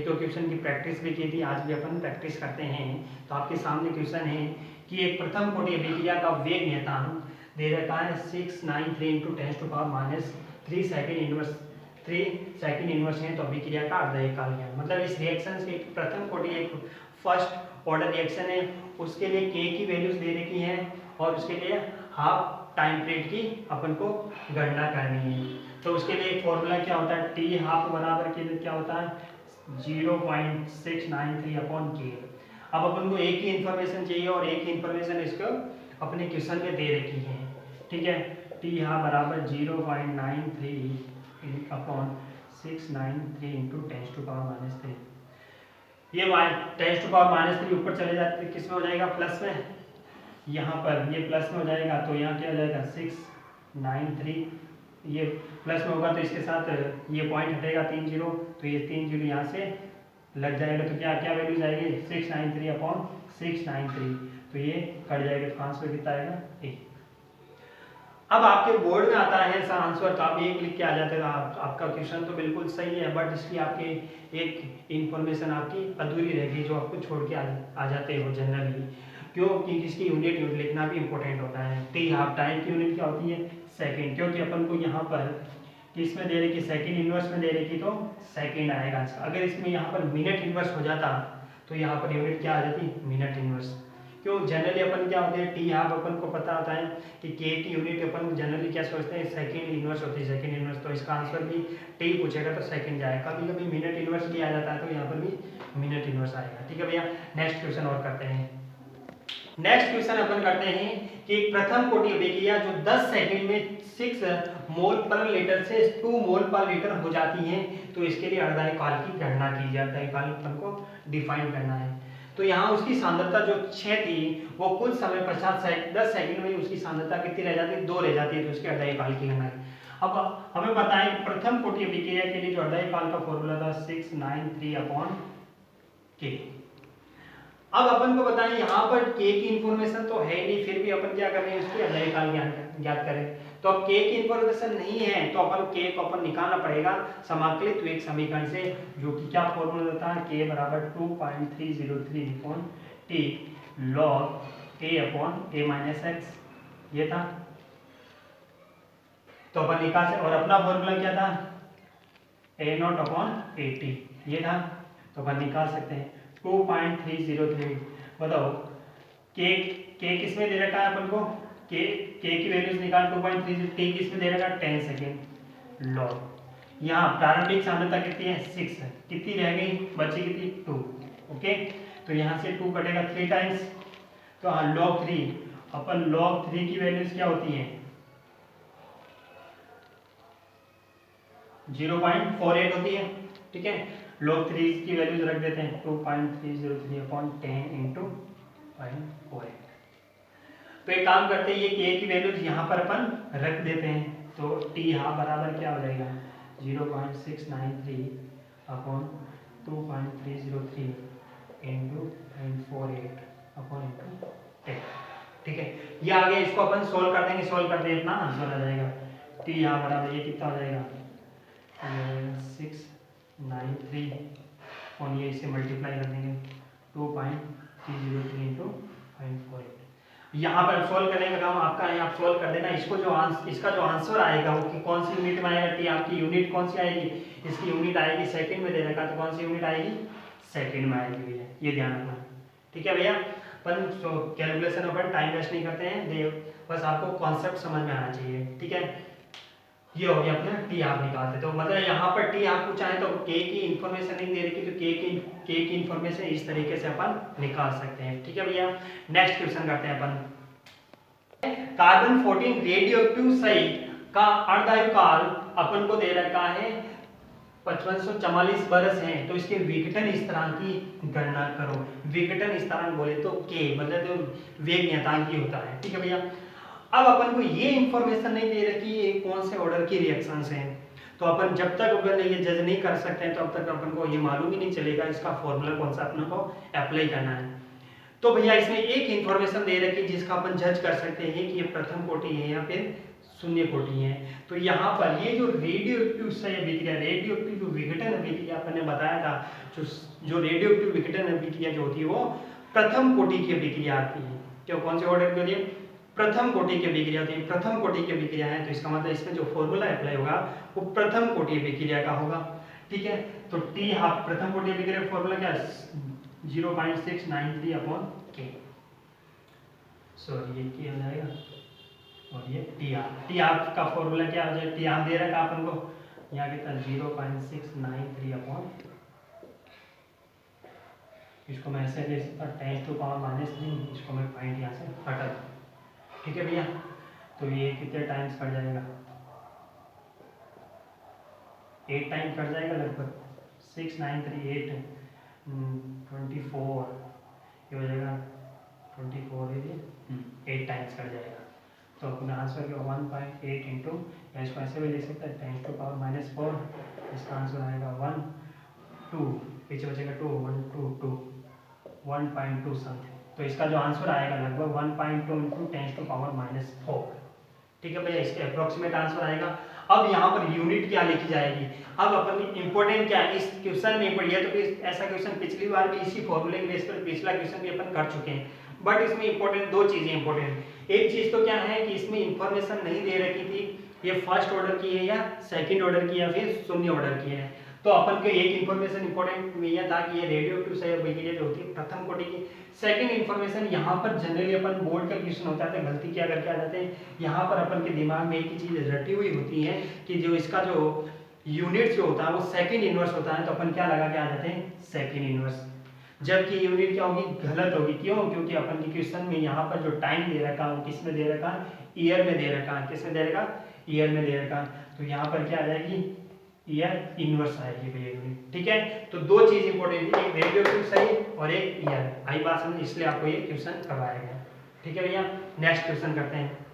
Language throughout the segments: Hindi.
तो क्वेश्चन की प्रैक्टिस भी की थी, आज भी अपन प्रैक्टिस करते हैं। तो आपके सामने क्वेश्चन है कि एक प्रथम कोटि अभिक्रिया का वेग नियतांक दे रखा है 693 × 10⁻³ सेकंड इनवर्स है। तो अभिक्रिया का अर्धकाल क्या है, मतलब इस रिएक्शन से प्रथम कोटि एक फर्स्ट ऑर्डर रिएक्शन है, उसके लिए के की वैल्यूज दे रखी है और उसके लिए हाफ टाइम पीरियड की अपन को गणना करनी है। तो उसके लिए एक फॉर्मूला क्या होता है, टी हाफ बराबर के लिए क्या होता है 0.693/k। अब अपन को एक ही इंफॉर्मेशन चाहिए और एक ही इंफॉर्मेशन इसको अपने क्वेश्चन में दे रखी है, ठीक है। टी हाफ बराबर 0.93/693 × 10⁻³ ये 10⁻³ ऊपर चले जाते किस में हो जाएगा, प्लस में। यहाँ पर ये प्लस में हो जाएगा तो यहाँ क्या हो जाएगा 693, ये प्लस में होगा तो इसके साथ ये पॉइंट हटेगा 3 जीरो, तो ये 3 जीरो यहाँ से लग जाएगा। तो क्या क्या वैल्यू जाएगी 693/693, तो ये कट जाएगा। तो आंसर कितना आएगा 1। अब आपके बोर्ड में आता है ऐसा आंसर, तो आप 1 लिख के आ जाते हैं। आपका क्वेश्चन तो बिल्कुल सही है, बट इसकी आपके एक इंफॉर्मेशन आपकी अधूरी रहेगी जो आपको छोड़ के आ जाते हो जनरली। क्यों, क्योंकि इसकी यूनिट लिखना भी इंपॉर्टेंट होता है। टी हाफ टाइम की यूनिट क्या होती है सेकंड, क्योंकि अपन को यहाँ पर किस में दे रही, सेकंड इनवर्स में दे रही तो सेकंड आएगा। अगर इसमें यहाँ पर मिनट इनवर्स हो जाता तो यहाँ पर यूनिट क्या आ जाती, मिनट इनवर्स। क्यों, जनरली अपन क्या होते हैं टी हाफ अपन को पता होता है कि के की यूनिट अपन जनरली क्या सोचते हैं सेकंड इनवर्स होती है, सेकंड इनवर्स। तो इसका आंसर भी टी पूछेगा तो सेकंड जाएगा। कभी कभी मिनट इनवर्स भी आ जाता है तो यहाँ पर भी मिनट इनवर्स आएगा, ठीक है भैया। नेक्स्ट क्वेश्चन और करते हैं। नेक्स्ट क्वेश्चन अपन करते हैं कि प्रथम कोटि अभिक्रिया जो 10 सेकंड में 6 मोल पर लीटर से 2 मोल पर लीटर हो जाती है, तो इसके लिए अर्धकाल की गणना की जाती है। अर्धकाल अपन को डिफाइन करना है। तो यहाँ उसकी सांद्रता जो 6 थी वो कुछ समय पश्चात 10 सेकंड में उसकी सांद्रता कितनी रह जाती है, 2 रह जाती है। तो उसके अर्धकाल की गणना। अब हमें पता है प्रथम कोटि अभिक्रिया के लिए जो अर्धकाल का फॉर्मूला था 693/k। अब अपन को बताएं यहाँ पर के की इंफॉर्मेशन तो है नहीं, फिर भी अपन क्या कर रहे हैं इसकी अर्धकाल ज्ञात करें। तो अब के की इंफॉर्मेशन नहीं है तो अपन के को अपन निकालना पड़ेगा समाकलित एक समीकरण से, जो कि क्या फॉर्मूला था के बराबर 2.303/t log a/a-x, ये था। तो अपन निकाल से, और अपना फॉर्मूला क्या था a0/at, ये था। तो अपन निकाल सकते हैं 2.303। बताओ के किस में दे रखा है अपन को, के की वैल्यूज निकाल 2.30, टी किस में दे रखा है 10 सेकेंड लॉग। यहाँ प्रारंभिक सांद्रता कितनी है 6 है, कितनी रह गई बची कितनी 2, ओके। तो यहाँ से 2 कटेगा 3 टाइम्स, तो हाँ log 3, अपन log 3 की वैल्यूज क्या होती है 0.48 होती है, ठीक है। log 3 की वैल्यूज रख देते हैं 2.303/10 × 0.48। तो एक काम करते हैं ये के की वैल्यूज यहाँ पर अपन रख देते हैं। तो टी हाफ बराबर क्या हो जाएगा 0.693/2.303 × 0.48/10, ठीक है। ये आ गया, इसको अपन सोल्व कर देंगे, सोल्व करते हैं इतना आंसर आ जाएगा। टी यहाँ बराबर ये कितना हो जाएगा 693 और ये इसे मल्टीप्लाई कर देंगे 2.303 × 0.48। यहाँ पर सोल्व करने का काम आपका है, आप सोल्व कर देना। इसको जो इसका जो आंसर आएगा वो कि कौन सी यूनिट में आएगा, टी आपकी यूनिट कौन सी आएगी, इसकी यूनिट आएगी सेकंड में दे रखा, तो कौन सी यूनिट आएगी सेकंड में आएगी भैया, ये ध्यान रखना, ठीक है भैया। अपन कैलकुलेशन अपन टाइम वेस्ट नहीं करते हैं, बस आपको कॉन्सेप्ट समझ में आना चाहिए, ठीक है। ये हो गया अपना टी हाफ निकालते। तो मतलब यहाँ पर टी हाफ को चाहे तो के की इंफॉर्मेशन नहीं दे रही, तो के की इंफॉर्मेशन इस तरीके से अपन निकाल सकते हैं, ठीक है भैया। नेक्स्ट क्वेश्चन करते हैं अपन। कार्बन 14 रेडियोएक्टिव साइट का अर्धकाल अपन को दे रखा है 5544 बरस है। तो इसके विघटन स्थिरांक की गणना करो। विघटन स्थिरांक बोले तो के मतलब तो वेग नियतांक ही होता है, ठीक है भैया। अब अपन को ये इंफॉर्मेशन नहीं दे रखी ये कौन से ऑर्डर की रिएक्शंस हैं, तो अपन जब तक अपन ये जज नहीं कर सकते हैं तब तक अपन को ये मालूम ही नहीं चलेगा इसका फॉर्मूला कौन सा अपन को अप्लाई करना है। तो भैया इसमें एक इंफॉर्मेशन दे रखी जिसका अपन जज कर सकते हैं कि ये प्रथम कोटि है या फिर शून्य कोटि है। तो यहाँ पर ये जो रेडियो एक्टिव अभिक्रिया, रेडियो एक्टिव जो विघटन अभिक्रिया अपन ने बताया था, जो रेडियो एक्टिव विघटन अभिक्रिया जो होती है वो प्रथम कोटि की अभिक्रिया आती है। क्यों, कौन से ऑर्डर के लिए? प्रथम कोटि की अभिक्रिया होती है, प्रथम कोटि की अभिक्रिया है। तो इसका मतलब इसमें जो फॉर्मूला अप्लाई होगा वो प्रथम कोटि अभिक्रिया का होगा। ठीक है, तो टी हाफ प्रथम कोटि अभिक्रिया का फॉर्मूला क्या है? 0.693 अपॉन के, सॉरी ये के हो जाएगा, और ये टी हाफ का फॉर्मूला क्या हो जाएगा? टी हाफ दे रखा अपन को यहाँ कितना 0.693 अपॉन, इसको मैं ऐसे ले सकता 10⁻⁻3, इसको मैं पॉइंट यहाँ से हटा दूँ। ठीक है भैया, तो ये कितने टाइम्स कट जाएगा? 8 टाइम कट जाएगा लगभग, 693 8 24, ये हो जाएगा 24, ये 8 टाइम्स कट जाएगा। तो अपना आंसर क्या 1.8 इंटू, या इसको ऐसे भी ले सकते हैं 10⁻⁻4, इसका आंसर आएगा 1 2, पीछे बचेगा 2 1 2 2 1.2 समथिंग। तो इसका जो आंसर आएगा लगभग 1.2 इंटू 10⁻⁻4। ठीक है भैया, इसके अप्रोक्सीमेट आंसर आएगा। अब यहाँ पर यूनिट क्या लिखी जाएगी? अब अपन इंपॉर्टेंट क्या है इस क्वेश्चन में पढ़ी है, तो ऐसा क्वेश्चन पिछली बार भी इसी फॉर्मूले के बेस पर पिछला क्वेश्चन भी अपन कर चुके हैं, बट इसमें इंपॉर्टेंट दो चीजें इंपॉर्टेंट। एक चीज तो क्या है कि इसमें इंफॉर्मेशन नहीं दे रखी थी ये फर्स्ट ऑर्डर की है या सेकंड ऑर्डर की या फिर शून्य ऑर्डर की है। तो अपन को एक इन्फॉर्मेशन इंपॉर्टेंट यह था कि ये रेडियो एक्टिव अभिक्रिया जो होती है प्रथम कोटि की। सेकंड इन्फॉर्मेशन यहाँ पर जनरली अपन बोर्ड का क्वेश्चन होता है तो गलती क्या करके आ जाते हैं, यहाँ पर अपन के दिमाग में एक ही चीज रटी हुई होती है कि जो इसका जो यूनिट जो होता है वो सेकंड इनवर्स होता है, तो अपन क्या लगा के आ जाते हैं सेकंड इनवर्स, जबकि यूनिट क्या होगी? गलत होगी। क्यों? क्योंकि अपन के क्वेश्चन में यहाँ पर जो टाइम दे रखा है किस में दे रखा है? ईयर में दे रखा है। किस में दे रखा? ईयर में दे रखा है। तो यहाँ पर क्या आ जाएगी? ईयर इनवर्स आएगी भैया यूनिट। ठीक है, तो दो चीज इंपॉर्टेंट है, एक रेडियो एक्टिव सही और एक ईयर। आई बात समझ, इसलिए आपको ये क्वेश्चन करवाया गया। ठीक है भैया, नेक्स्ट क्वेश्चन करते हैं।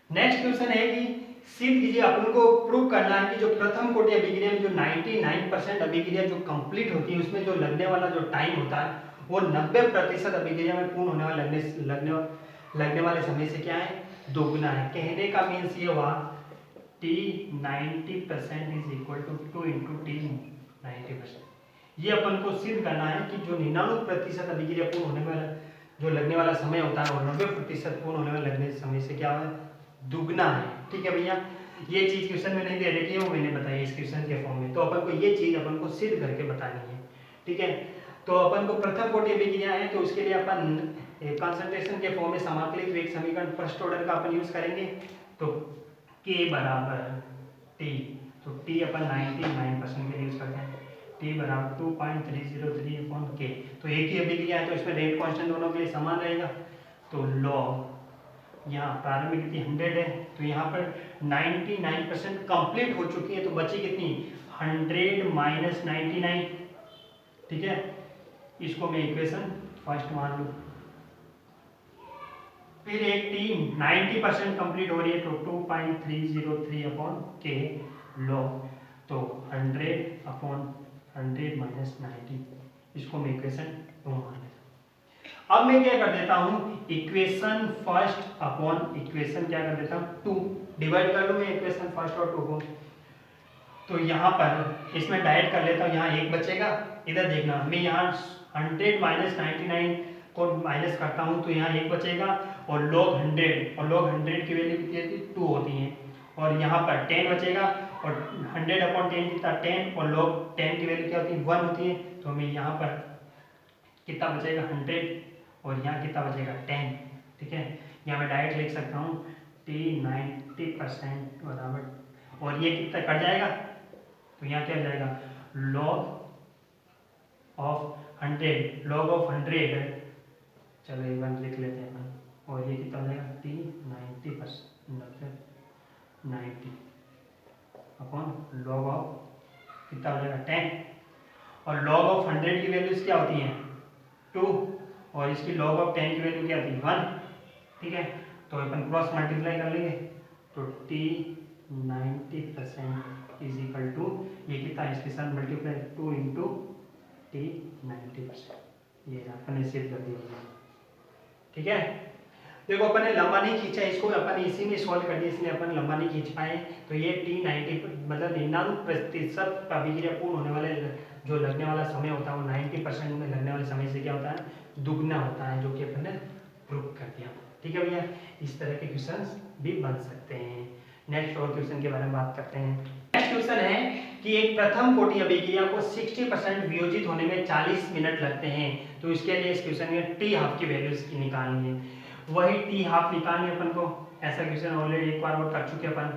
नेक्स्ट क्वेश्चन है कि सिद्ध कीजिए, अपन को प्रूव करना है कि जो प्रथम कोटि अभिक्रिया में जो 99% अभिक्रिया जो कंप्लीट होती है उसमें जो लगने वाला जो टाइम होता है वो 90% अभिक्रिया में पूर्ण होने वाले लगने वाले समय से क्या है? दोगुना है। कहने का मीन्स ये हुआ T 90% is equal to 2 into T 90%। ये अपन को सिद्ध करना है कि जो 99% अभिक्रिया पूर्ण होने वाला जो लगने वाला समय होता है और 90% पूर्ण होने वाले लगने समय से क्या है? दुगना है। ठीक है भैया, ये चीज क्वेश्चन में नहीं दे रखी है, वो मैंने बताई इस क्वेश्चन के फॉर्म में, तो अपन को ये चीज अपन को सिद्ध करके बतानी है। ठीक है, तो अपन को प्रथम कोटि अभिक्रिया है तो उसके लिए अपन कंसंट्रेशन के फॉर्म में समाकलित वेग समीकरण फर्स्ट ऑर्डर का अपन यूज करेंगे। तो K बराबर T, तो T अपन 99% के लिए यूज करते हैं, T बराबर 2.303 अपॉन K। तो एक ही अभिक्रिया है तो इसमें रेट कांस्टेंट दोनों के लिए समान रहेगा। तो लॉग यहाँ प्रारंभिक गति 100 है, तो यहाँ पर 99% कंप्लीट हो चुकी है, तो बची कितनी? 100 माइनस 99। ठीक है, इसको मैं इक्वेशन फर्स्ट मान लूँ। फिर एक टीम 90% कंप्लीट हो रही है तो 2.303 अपॉन के लॉग, तो 100 अपॉन 100 माइनस 90, इसको मैं इक्वेशन 2 मान लेता हूँ। अब मैं क्या कर देता हूँ, इक्वेशन फर्स्ट अपॉन इक्वेशन क्या कर देता हूँ 2, डिवाइड कर लूँ मैं इक्वेशन फर्स्ट और 2 को। तो यहाँ पर इसमें डायरेक्ट कर लेता हूँ, यहाँ एक बचेगा, इधर देखना मैं यहाँ 100 माइनस 99 को माइनस करता हूँ तो यहाँ एक बचेगा, और log 100 और log 100 की वैल्यू कितनी होती है? 2 होती है, और यहाँ पर 10 बचेगा, और 100 अपॉन 10 कितना? 10, और log 10 की वैल्यू क्या होती है? 1 होती है। तो हमें यहाँ पर कितना बचेगा? 100, और यहाँ कितना बचेगा? 10। ठीक है, यहाँ मैं डायरेक्ट लिख सकता हूँ T 90% बराबर, और ये कितना कट जाएगा तो यहाँ क्या जाएगा? log ऑफ 100, चलो एक बार लिख लेते हैं, और ये कितना हो जाएगा? T 90% 90 अपॉन लॉग ऑफ कितना हो जाएगा? 10, और लॉग ऑफ 100 की वैल्यूज क्या होती हैं? 2, और इसकी लॉग ऑफ 10 की वैल्यू क्या होती है? 1। ठीक है, तो अपन क्रॉस मल्टीप्लाई कर लेंगे, तो T 90% इज इक्वल टू ये कितना है? इसके साथ मल्टीप्लाई 2 इंटू T 90%, ये अपन ने सिद्ध कर दिया। ठीक है, देखो अपन ने लंबा नहीं खींचा, इसको अपन इसी में सॉल्व कर दिया, इसलिए अपन लंबा नहीं खींच पाए। तो ये T90 मतलब 99% अभिक्रिया पूर्ण होने वाले जो लगने वाला समय होता है वो 90% में लगने वाले समय से क्या होता है, दुगना होता है, जो कि अपन ने प्रूव कर दिया। ठीक है भैया, इस तरह के क्वेश्चंस भी बन सकते हैं। नेक्स्ट और क्वेश्चन के बारे में बात करते हैं। नेक्स्ट क्वेश्चन है कि एक प्रथम कोटि अभिक्रिया को 60% वियोजित होने में 40 मिनट लगते हैं। तो इसके लिए इस क्वेश्चन में टी हाफ की वैल्यूज की निकालनी है। वही टी हाफ निकालनी अपन को, ऐसा क्वेश्चन ऑलरेडी एक बार और कर चुके अपन।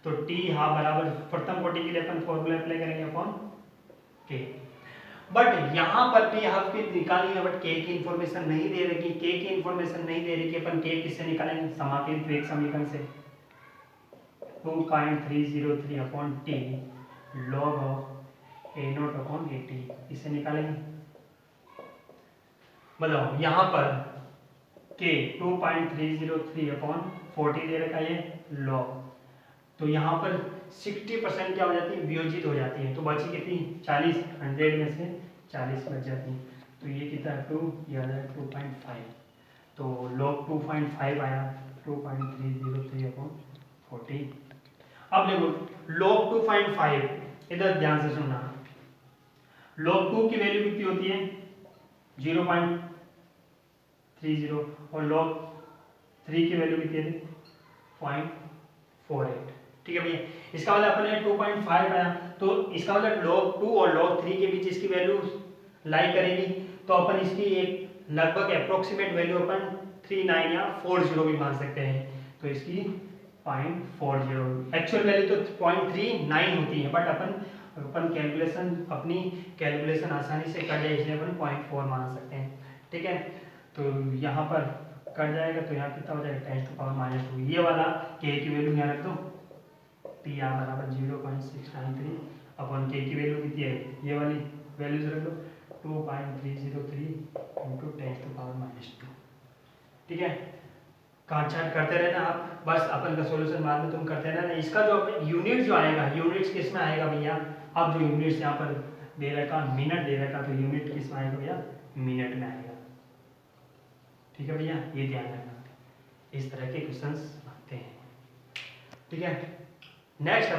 तो टी हाफ बराबर प्रथम कोटि के लिए अपन फॉर्मूला अप्लाई करेंगे अपॉन के। बट यहाँ पर टी हाफ की निकालनी है, बट के की इंफॉर्मेशन नहीं दे रही। के की इंफॉर्मेशन नहीं दे रही कि अपन के किससे निकालेंगे, समाकलित वेग समीकरण से 2.303 upon T log of A not upon A T, इसे निकालेंगे। बताओ यहाँ पर के 2.303 अपॉन 40 दे रखा है लॉग, तो यहाँ पर 60% क्या हो जाती है, वियोजित हो जाती है। तो बची कितनी 40, 100 में से 40 बच जाती है। तो ये कितना 2, ये आ जाए 2.5, तो लॉग 2.5 आया 2.303 अपॉन 40। अब देखो लॉग 2.5, इधर ध्यान से सुनना, लॉग 2 की वैल्यू कितनी होती है 0.30 और लॉग 3 की वैल्यू कितनी है 0.48। ठीक है भैया, इसका मतलब अपने 2.5 आया, तो इसका मतलब log 2 और log 3 के बीच इसकी वैल्यू लाई करेगी। तो अपन इसकी एक लगभग अप्रोक्सीमेट वैल्यू अपन 39 या 40 भी मान सकते हैं। तो इसकी 0.40, एक्चुअल वैल्यू तो 0.39 होती है, बट अपन कैलकुलेशन अपनी कैलकुलेशन आसानी से कर जाए, इसलिए अपन 0.4 मान सकते हैं। ठीक है, तो यहाँ पर कट जाएगा, तो यहाँ कितना हो जाएगा 10⁻²। ये वाला के की वैल्यू यहाँ रख दो, टी आर बराबर 0.693 अपॉन के की वैल्यू कितनी है, ये वाली वैल्यूज रख दो 2.303 इंटू 10⁻²। ठीक है, कांट करते रहना आप, बस अपन का सॉल्यूशन बाद में तुम करते रहना। इसका जो यूनिट जो आएगा, यूनिट्स किस में आएगा भैया, अब जो यूनिट्स यहाँ पर दे रखा मिनट दे रखा, तो यूनिट किस में आएगा भैया, मिनट में आएगा। ठीक है भैया, ये ध्यान रखना, इस तरह के क्वेश्चंस आते हैं। ठीक है, नेक्स्ट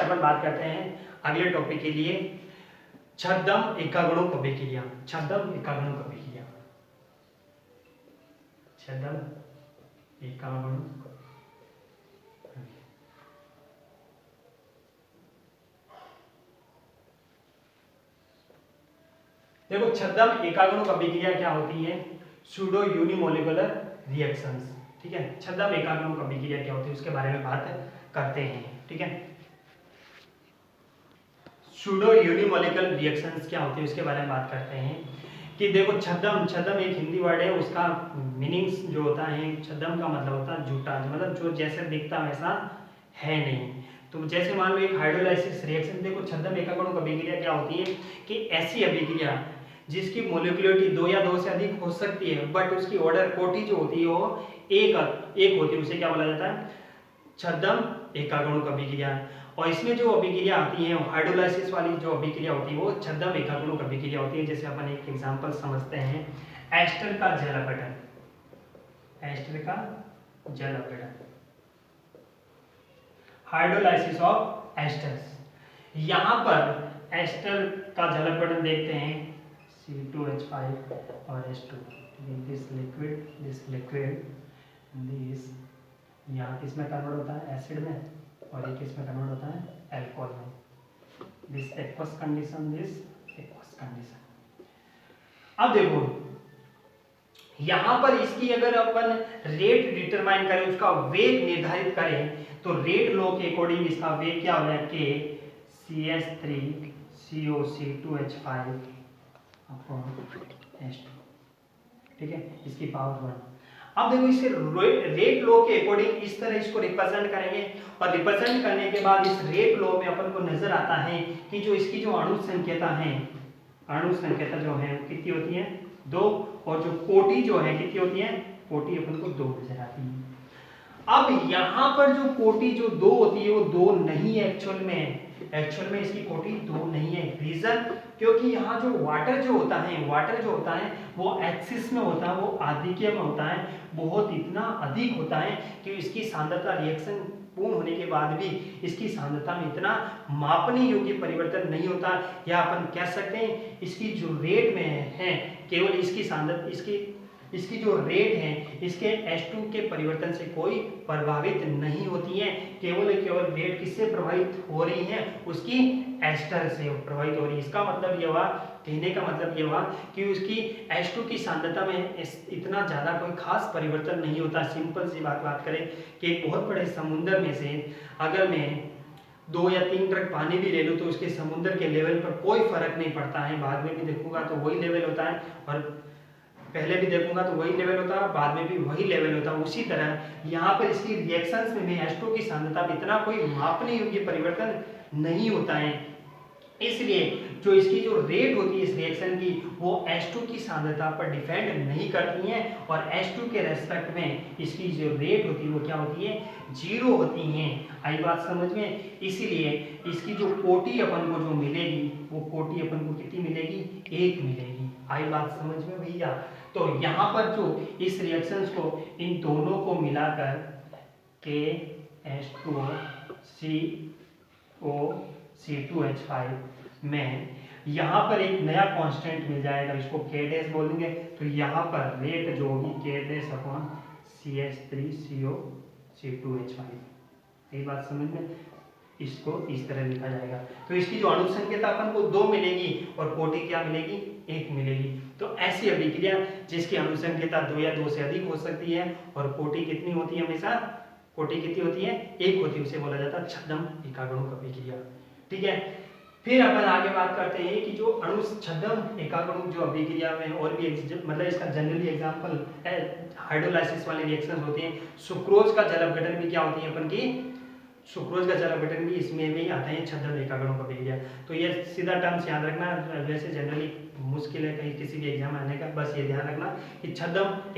अपन बात करते हैं अगले टॉपिक के लिए, छद्म एकागुणक अभिक्रिया। छद्म एकागुणक अभिक्रिया, छद्म एकागुणक। देखो छद्म एकागुणक अभिक्रिया क्या होती है, सूडो यूनिमोलिकुलर रिएक्शंस। ठीक है, छद्म एकागुणक अभिक्रिया क्या होती है उसके बारे में बात करते हैं। ठीक है, सूडो यूनिमोलिकुलर रिएक्शंस क्या होती है उसके बारे में बात करते हैं। कि देखो छद्म एक हिंदी वर्ड है, उसका मीनिंग्स जो होता है, छद्म का मतलब होता है झूठा, मतलब जो जैसे दिखता वैसा है नहीं। तो जैसे मान लो एक हाइड्रोलाइसिस रिएक्शन, देखो छद्म एकागुणक अभिक्रिया क्या होती है कि ऐसी अभिक्रिया जिसकी मोलिकुलरिटी 2 या 2 से अधिक हो सकती है, बट उसकी ऑर्डर कोटि जो होती है वो एक होती है, उसे क्या बोला जाता है, छद्म एकागुणक अभिक्रिया। और इसमें जो अभिक्रिया आती है, हाइड्रोलाइसिस वाली जो अभिक्रिया होती है वो छद्म एकागुणक अभिक्रिया होती है। जैसे अपन एक एग्जांपल समझते हैं, एस्टर का जल अपघटन, एस्टर का जल अपघटन, हाइड्रोलाइसिस ऑफ एस्टर्स। यहाँ पर एस्टर का जल अपघटन देखते हैं, C2H5 और H2, दिस लिक्विड यहाँ किसमें कन्वर्ट होता है, एसिड में, और एक इसमें कन्वर्ट होता है अल्कोहल में। This aqueous condition, this aqueous condition. अब देखो यहाँ पर इसकी अगर अपन रेट डिटरमाइन करें, उसका वेग निर्धारित करें, तो रेट लॉ के अकॉर्डिंग इसका वेग क्या हो जाए, के CH3COC2H5 अपॉन H2। ठीक है, इसकी पावर 1। अब देखो इसे रेट लॉ के अकॉर्डिंग इस तरह इसको रिप्रेजेंट करेंगे, और रिप्रेजेंट करने के बाद इस रेट लॉ में अपन को नजर आता है कि जो इसकी जो अणु संख्यता है, अणु संख्यता जो है कितनी होती है 2, और जो कोटि जो है कितनी होती है, कोटि अपन को 2 नजर आती है। अब यहाँ पर जो कोटि जो 2 होती है वो 2 नहीं है एक्चुअल में, एक्चुअल में इसकी कोटि 2 नहीं है। रीजन, क्योंकि यहाँ जो वाटर जो होता है वो एक्सिस में होता है, वो आधिक्य में होता है, बहुत इतना अधिक होता है कि इसकी सांद्रता रिएक्शन पूर्ण होने के बाद भी इसकी सांद्रता में इतना मापने योग्य परिवर्तन नहीं होता, या अपन कह सकते हैं इसकी जो रेट में है केवल इसकी सांद्रता इसकी जो रेट है इसके H2 के परिवर्तन से कोई प्रभावित नहीं होती है, केवल रेट किससे प्रभावित हो रही है, उसकी एस्टर से प्रभावित हो रही है। इसका मतलब ये हुआ, कहने का मतलब ये हुआ कि उसकी H2 की सांद्रता में इतना ज़्यादा कोई खास परिवर्तन नहीं होता। सिंपल सी बात करें कि एक बहुत बड़े समुद्र में से अगर मैं 2 या 3 ट्रक पानी भी ले लूँ तो उसके समुद्र के लेवल पर कोई फर्क नहीं पड़ता है, बाद में भी देखूंगा तो वही लेवल होता है, और पहले भी देखूंगा तो वही लेवल होता है, बाद में भी वही लेवल होता है। उसी तरह यहाँ पर इसकी रिएक्शंस में भी H2 की सांद्रता में इतना कोई मापने योग्य परिवर्तन नहीं होता है, इसलिए जो इसकी जो रेट होती है इस रिएक्शन की वो H2 की सांद्रता पर डिपेंड नहीं करती है, और H2 के रेस्पेक्ट में इसकी जो रेट होती है वो क्या होती है, 0 होती है। आई बात समझ में? इसीलिए इसकी जो कोटि अपन को जो मिलेगी वो कोटि अपन को कितनी मिलेगी, 1 मिलेगी। आई बात समझ में भैया? तो यहाँ पर जो इस रिएक्शंस को इन दोनों को मिलाकर KH2O C2H5 में यहाँ पर एक नया कांस्टेंट मिल जाएगा, इसको K डैश बोलेंगे, तो यहाँ पर रेट जो होगी K dash upon CH3CO C2H5। यही बात समझ में? इसको इस तरह लिखा जाएगा। तो इसकी जो अणुसंख्यता अपन को 2 मिलेगी और कोटि क्या मिलेगी, 1 मिलेगी। तो ऐसी अभिक्रिया जिसकी अणुसंख्यता 2 या 2 से अधिक हो सकती है और कोटि कितनी होती है, हमेशा कोटि कितनी होती है, 1 होती है, उसे बोला जाता है छद्म एकागणुक अभिक्रिया। ठीक है, फिर अपन आगे बात करते हैं कि जो छद्म एकागणुक जो अभिक्रिया में और भी मतलब इसका जनरली एग्जांपल हाइड्रोलाइसिस वाले रिएक्शन होते हैं। सुक्रोज का जल अपघटन भी क्या होती है अपन की, सुक्रोज का जल अपघटन भी इसमें भी आते हैं छद्म एकागणुक अभिक्रिया। तो ये सीधा टर्म्स याद रखना, वैसे जनरली मुश्किल है कहीं किसी भी एग्जाम आने का, बस ये ध्यान रखना कि छद्म